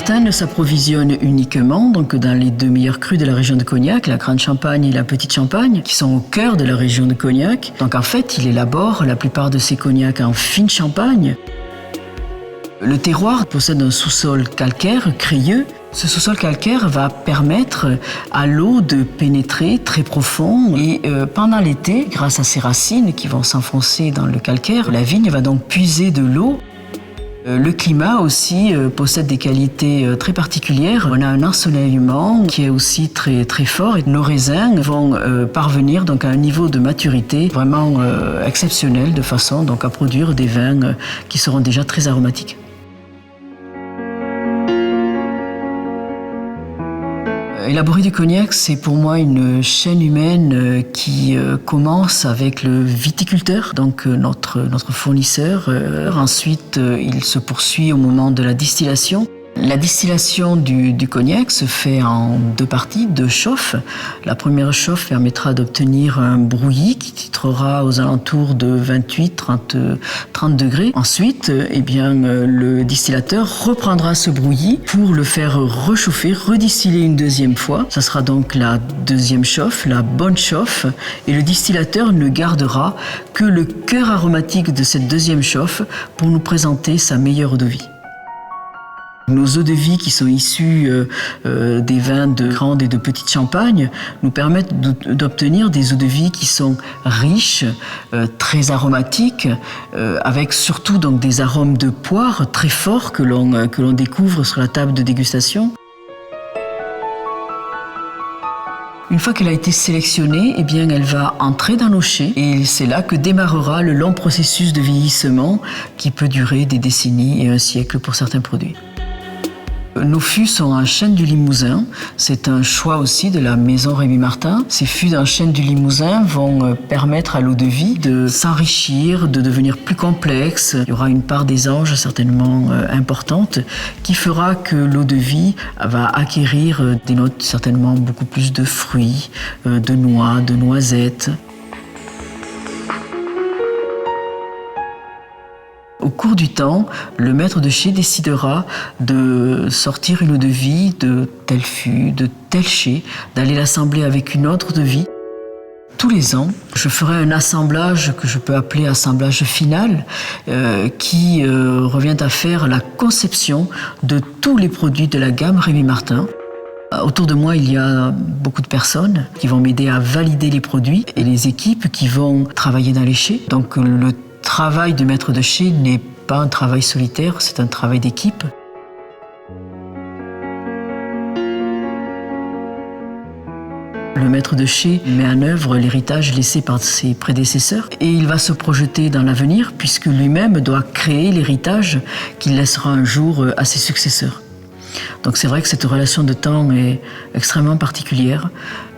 Rémy-Martin ne s'approvisionne uniquement donc, dans les deux meilleurs crus de la région de Cognac, la Grande Champagne et la Petite Champagne, qui sont au cœur de la région de Cognac. Donc en fait, il élabore la plupart de ses cognacs en fine Champagne. Le terroir possède un sous-sol calcaire crayeux. Ce sous-sol calcaire va permettre à l'eau de pénétrer très profond et pendant l'été, grâce à ses racines qui vont s'enfoncer dans le calcaire, la vigne va donc puiser de l'eau. Le climat aussi possède des qualités très particulières. On a un ensoleillement qui est aussi très, très fort et nos raisins vont parvenir donc à un niveau de maturité vraiment exceptionnel de façon donc à produire des vins qui seront déjà très aromatiques. Élaborer du cognac, c'est pour moi une chaîne humaine qui commence avec le viticulteur, donc notre fournisseur. Ensuite, il se poursuit au moment de la distillation. La distillation du cognac se fait en deux parties, deux chauffes. La première chauffe permettra d'obtenir un brouillis qui titrera aux alentours de 28-30 degrés. Ensuite, le distillateur reprendra ce brouillis pour le faire rechauffer, redistiller une deuxième fois. Ça sera donc la deuxième chauffe, la bonne chauffe. Et le distillateur ne gardera que le cœur aromatique de cette deuxième chauffe pour nous présenter sa meilleure eau-de-vie. Nos eaux-de-vie qui sont issues des vins de grande et de petite Champagne nous permettent d'obtenir des eaux-de-vie qui sont riches, très aromatiques, avec surtout donc des arômes de poire très forts que l'on découvre sur la table de dégustation. Une fois qu'elle a été sélectionnée, elle va entrer dans nos chais et c'est là que démarrera le long processus de vieillissement qui peut durer des décennies et un siècle pour certains produits. Nos fûts sont en chêne du Limousin. C'est un choix aussi de la maison Rémy-Martin. Ces fûts en chêne du Limousin vont permettre à l'eau-de-vie de s'enrichir, de devenir plus complexe. Il y aura une part des anges certainement importante qui fera que l'eau-de-vie va acquérir des notes certainement beaucoup plus de fruits, de noix, de noisettes. Au cours du temps, le maître de chai décidera de sortir une eau-de-vie de tel fût, de tel chai, d'aller l'assembler avec une autre eau-de-vie. Tous les ans, je ferai un assemblage que je peux appeler assemblage final, qui revient à faire la conception de tous les produits de la gamme Rémy-Martin. Autour de moi, il y a beaucoup de personnes qui vont m'aider à valider les produits et les équipes qui vont travailler dans les chais. Donc le travail de maître de chai n'est pas un travail solitaire, c'est un travail d'équipe. Le maître de chai met en œuvre l'héritage laissé par ses prédécesseurs et il va se projeter dans l'avenir puisque lui-même doit créer l'héritage qu'il laissera un jour à ses successeurs. Donc c'est vrai que cette relation de temps est extrêmement particulière.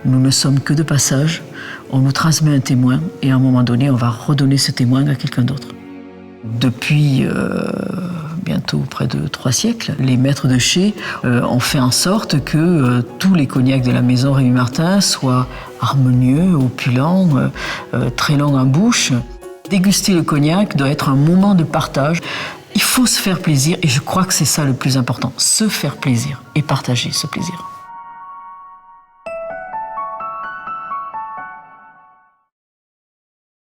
Nous ne sommes que de passage. On nous transmet un témoin et à un moment donné, on va redonner ce témoin à quelqu'un d'autre. Depuis bientôt près de 3 siècles, les maîtres de chai ont fait en sorte que tous les cognacs de la maison Rémy-Martin soient harmonieux, opulents, très longs en bouche. Déguster le cognac doit être un moment de partage. Il faut se faire plaisir et je crois que c'est ça le plus important, se faire plaisir et partager ce plaisir.